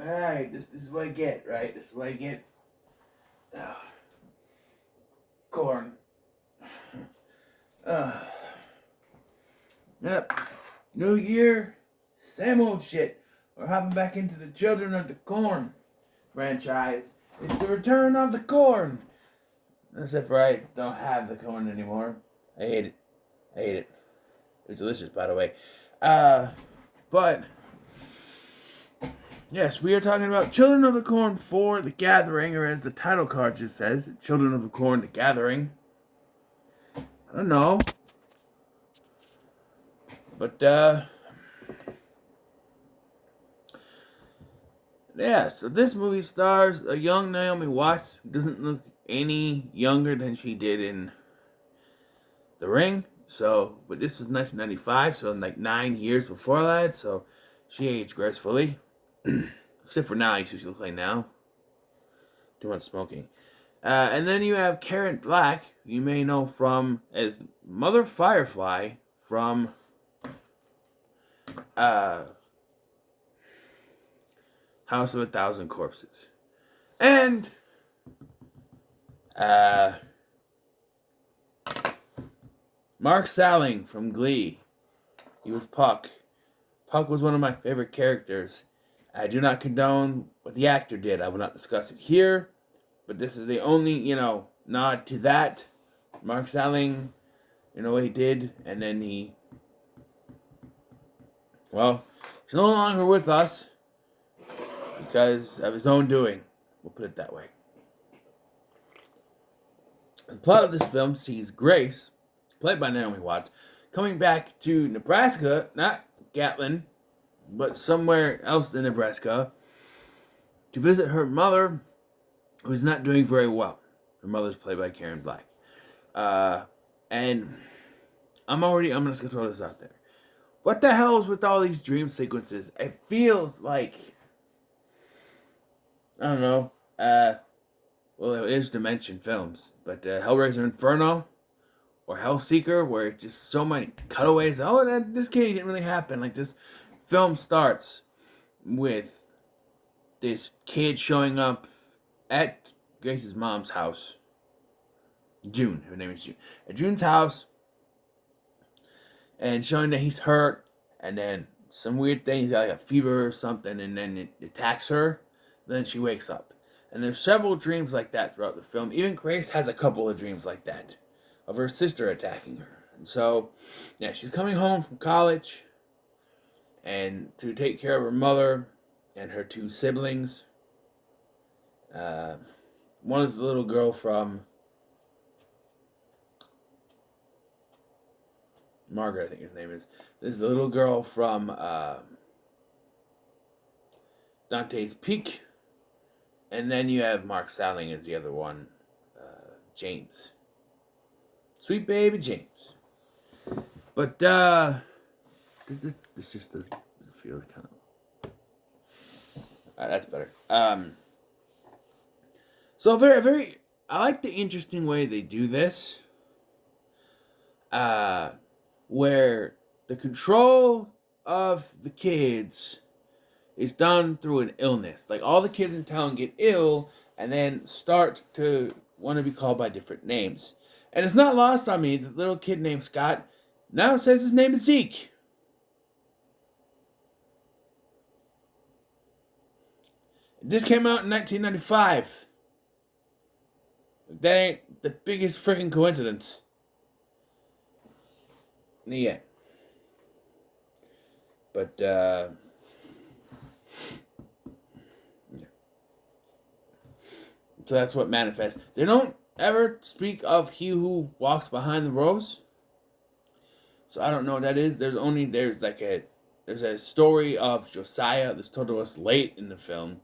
Alright, this is what I get, right? This is what I get. Uh, corn. Uh, yep. New year, same old shit. We're hopping back into the Children of the Corn franchise. It's the return of the corn. Except for I don't have the corn anymore. I hate it. I hate it. It's delicious, by the way. But yes, we are talking about Children of the Corn 4, The Gathering, or as the title card just says, Children of the Corn, The Gathering. I don't know. But, yeah, so this movie stars a young Naomi Watts who doesn't look any younger than she did in The Ring. So, but this was 1995, so like 9 years before that, so she aged gracefully. Except for now, she looks like now. Too much smoking. And then you have Karen Black, you may know from as Mother Firefly from House of a Thousand Corpses. And Mark Salling from Glee. He was Puck. Puck was one of my favorite characters. I do not condone what the actor did. I will not discuss it here. But this is the only, nod to that. Mark Salling, what he did. And then he's no longer with us. Because of his own doing. We'll put it that way. The plot of this film sees Grace, played by Naomi Watts, coming back to Nebraska, not Gatlin, but somewhere else in Nebraska, to visit her mother, who's not doing very well. Her mother's played by Karen Black. And I'm just going to throw this out there. What the hell is with all these dream sequences? It feels like, I don't know, it is Dimension Films, but Hellraiser Inferno or Hellseeker, where it's just so many cutaways. This kid didn't really happen. Like, this film starts with this kid showing up at Grace's mom's house. June, her name is June. At June's house, and showing that he's hurt, and then some weird thing, he's got like a fever or something, and then it attacks her. Then she wakes up. And there's several dreams like that throughout the film. Even Grace has a couple of dreams like that of her sister attacking her. And so, yeah, she's coming home from college and to take care of her mother and her two siblings. One is the little girl from Margaret, I think his name is. This is the little girl from Dante's Peak. And then you have Mark Salling as the other one, James. Sweet baby James. But, this just doesn't feel kind of... that's better. So very, I like the interesting way they do this. Where the control of the kids is done through an illness. Like, all the kids in town get ill and then start to want to be called by different names. And it's not lost on me, the little kid named Scott now says his name is Zeke. This came out in 1995. That ain't the biggest freaking coincidence. Yeah. But, yeah. So that's what manifests. They don't ever speak of he who walks behind the rose. So I don't know what that is. There's a story of Josiah that's told to us late in the film,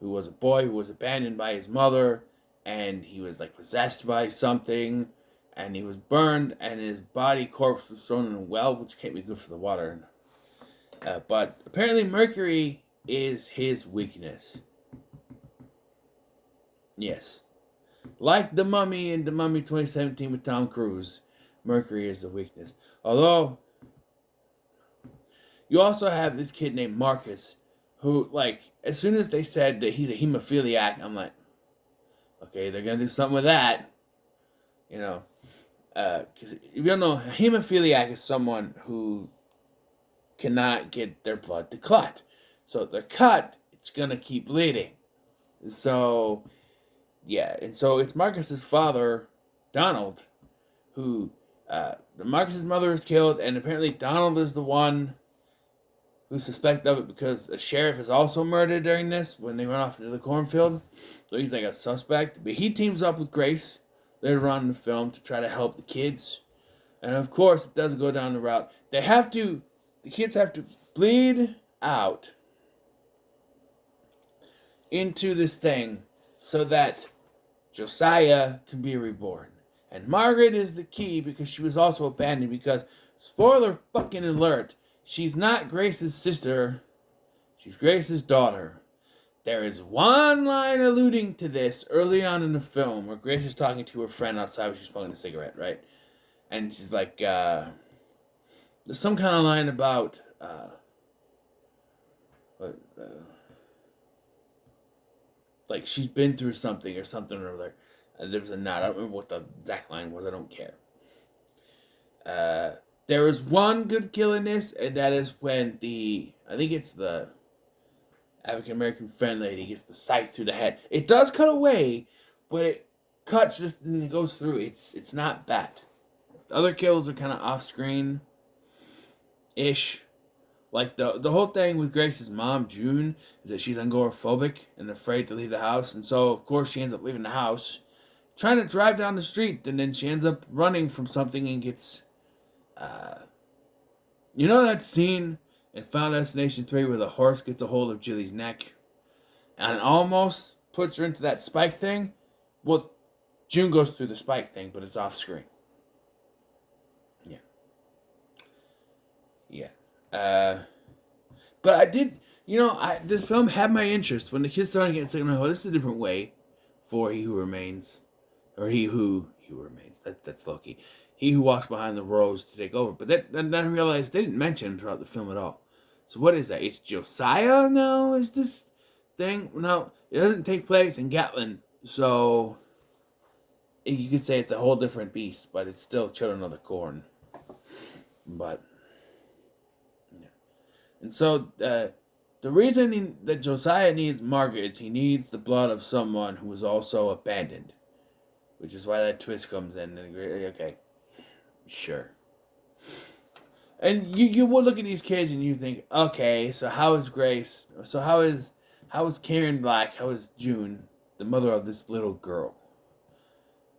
who was a boy who was abandoned by his mother, and he was like possessed by something, and he was burned, and his body corpse was thrown in a well, which can't be good for the water. But apparently mercury is his weakness. Yes. Like The Mummy in The Mummy 2017 with Tom Cruise, mercury is the weakness. Although, you also have this kid named Marcus, who, like, as soon as they said that he's a hemophiliac, I'm like, okay, they're gonna do something with that, you know. Because if you don't know, a hemophiliac is someone who cannot get their blood to clot. So if they're cut, it's gonna keep bleeding. So yeah, and so it's Marcus's father, Donald, who Marcus's mother is killed, and apparently Donald is the one who's suspected of it because a sheriff is also murdered during this when they run off into the cornfield. So he's like a suspect. But he teams up with Grace later on in the film to try to help the kids. And of course, it does go down the route. The kids have to bleed out into this thing so that Josiah can be reborn. And Margaret is the key because she was also abandoned because, spoiler fucking alert, she's not Grace's sister, she's Grace's daughter. There is one line alluding to this early on in the film where Grace is talking to her friend outside when she's smoking a cigarette, right? And she's like, there's some kind of line about, like she's been through something or something or other. There was a nod. I don't remember what the exact line was. I don't care. There is one good kill in this, and that is when I think it's the African American friend lady gets the scythe through the head. It does cut away, but it cuts just and it goes through. It's not bad. The other kills are kind of off screen ish. Like the whole thing with Grace's mom, June, is that she's agoraphobic and afraid to leave the house, and so of course she ends up leaving the house, trying to drive down the street, and then she ends up running from something and gets, you know that scene in Final Destination 3 where the horse gets a hold of Jilly's neck and almost puts her into that spike thing? Well, June goes through the spike thing, but it's off screen. Yeah. Yeah. But I did, this film had my interest when the kids started getting sick. I'm like, oh, this is a different way for He Who Remains, or He Who Remains. That's Loki. He Who Walks Behind the Rose to take over. But then I realized they didn't mention him throughout the film at all. So what is that? It's Josiah now? Is this thing? No, it doesn't take place in Gatlin. So you could say it's a whole different beast, but it's still Children of the Corn. But and so, the reason that Josiah needs Margaret, he needs the blood of someone who was also abandoned. Which is why that twist comes in. Okay, sure. And you would look at these kids and you think, okay, so how is Grace? So how is Karen Black? How is June, the mother of this little girl?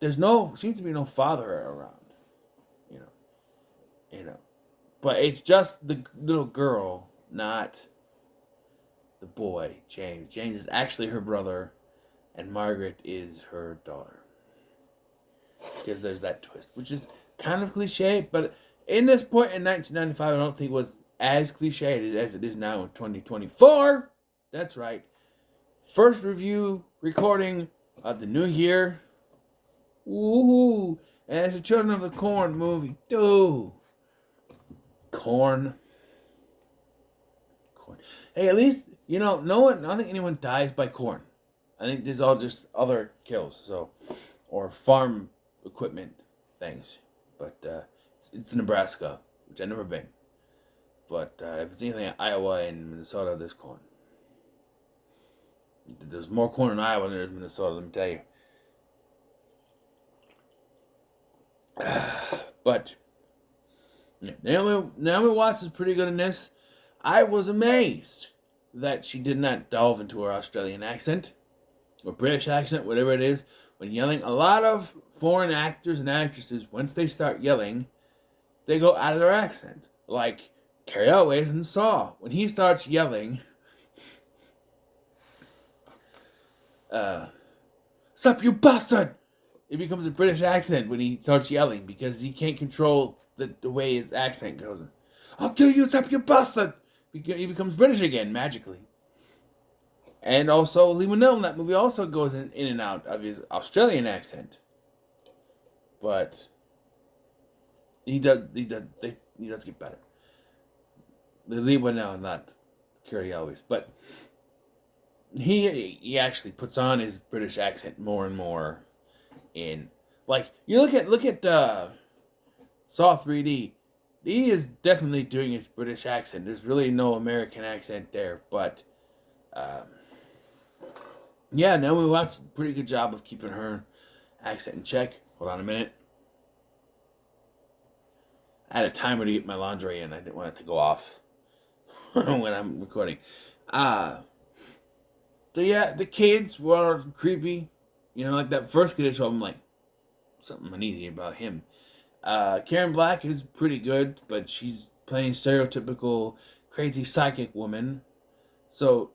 Seems to be no father around. But it's just the little girl, not the boy, James. James is actually her brother, and Margaret is her daughter. Because there's that twist, which is kind of cliche, but in this point in 1995, I don't think it was as cliched as it is now in 2024. That's right. First review recording of the new year. Woohoo! And it's a Children of the Corn movie. Dude. Corn. Hey, at least, I don't think anyone dies by corn. I think there's all just other kills, or farm equipment things. But it's Nebraska, which I've never been. But if it's anything like Iowa and Minnesota, there's corn. There's more corn in Iowa than there is in Minnesota, let me tell you. But Naomi Watts is pretty good in this. I was amazed that she did not delve into her Australian accent or British accent, whatever it is, when yelling. A lot of foreign actors and actresses, once they start yelling, they go out of their accent. Like Cary Elwes in Saw. When he starts yelling, "Sup, you bastard!" It becomes a British accent when he starts yelling because he can't control the way his accent goes. "I'll kill you, sup, you bastard!" He becomes British again, magically. And also, Lee Winnell in that movie also goes in and out of his Australian accent. But he does get better. Lee Winnell, not Cary Elwes, but he actually puts on his British accent more and more in, like, you look at Saw 3D. He is definitely doing his British accent. There's really no American accent there, but yeah, Naomi Watts did a pretty good job of keeping her accent in check. Hold on a minute. I had a timer to get my laundry in. I didn't want it to go off when I'm recording. So yeah, the kids were creepy. You know, like that first kid I showed, I'm like, something uneasy about him. Karen Black is pretty good, but she's playing stereotypical crazy psychic woman. So,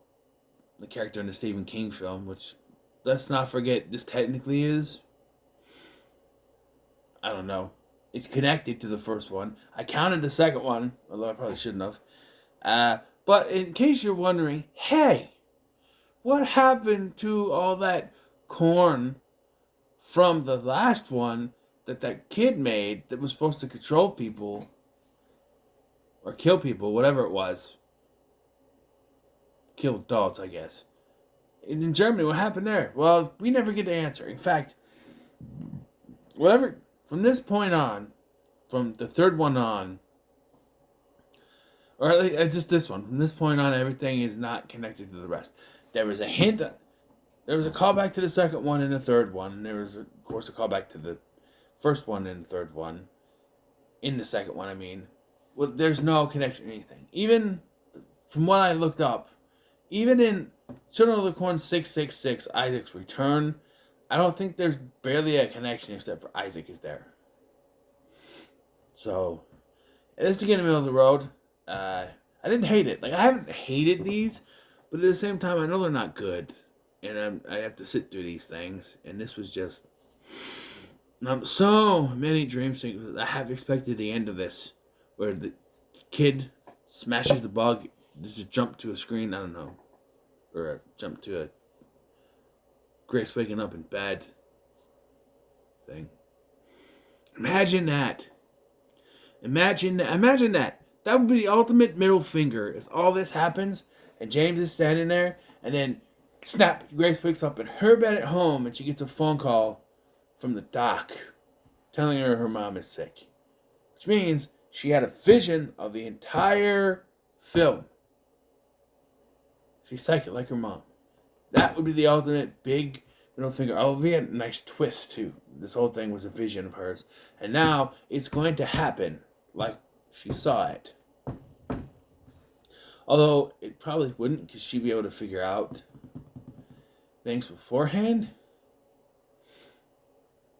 the character in the Stephen King film, which, let's not forget, this technically is, I don't know, it's connected to the first one. I counted the second one, although I probably shouldn't have. But in case you're wondering, hey, what happened to all that corn from the last one that kid made that was supposed to control people or kill people, whatever it was? Kill adults, I guess. And in Germany, what happened there? Well, we never get the answer. In fact, whatever, from this point on, from the third one on, or at least just this one, from this point on, everything is not connected to the rest. There was a hint, there was a callback to the second one and the third one, and there was, of course, a callback to the first one and the third one. In the second one, I mean. Well, there's no connection or anything. Even from what I looked up, even in Children of the Corn 666, Isaac's Return, I don't think there's barely a connection except for Isaac is there. So, it is to get in the middle of the road. I didn't hate it. Like, I haven't hated these, but at the same time, I know they're not good. And I have to sit through these things. And this was just... so many dream sequences. I have expected the end of this, where the kid smashes the bug, just jump to a screen, I don't know, or jump to a Grace waking up in bed thing. Imagine that. Imagine that. That would be the ultimate middle finger, as all this happens, and James is standing there, and then, snap, Grace wakes up in her bed at home, and she gets a phone call from the doc telling her mom is sick. Which means she had a vision of the entire film. She's psychic like her mom. That would be the ultimate big middle finger. Oh, we had a nice twist too. This whole thing was a vision of hers. And now it's going to happen like she saw it. Although it probably wouldn't, because she'd be able to figure out things beforehand.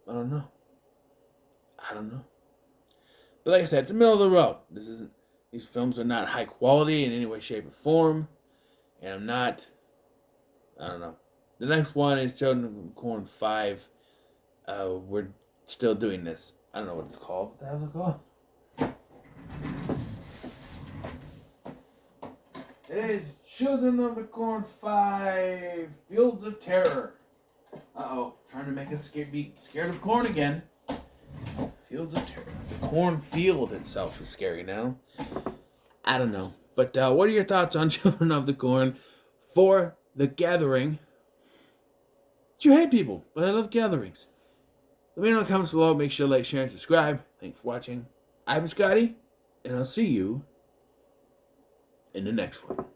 I don't know. But like I said, it's the middle of the road. These films are not high quality in any way, shape, or form. And I don't know. The next one is Children of the Corn 5. We're still doing this. I don't know what it's called. What the hell is it called? It is Children of the Corn 5 Fields of Terror. Uh-oh. Trying to make us be scared of corn again. Fields of Terror. The cornfield itself is scary now. I don't know. But what are your thoughts on Children of the Corn for The Gathering? You hate people, but I love gatherings. Let me know in the comments below. Make sure to like, share, and subscribe. Thanks for watching. I've been Scotty, and I'll see you in the next one.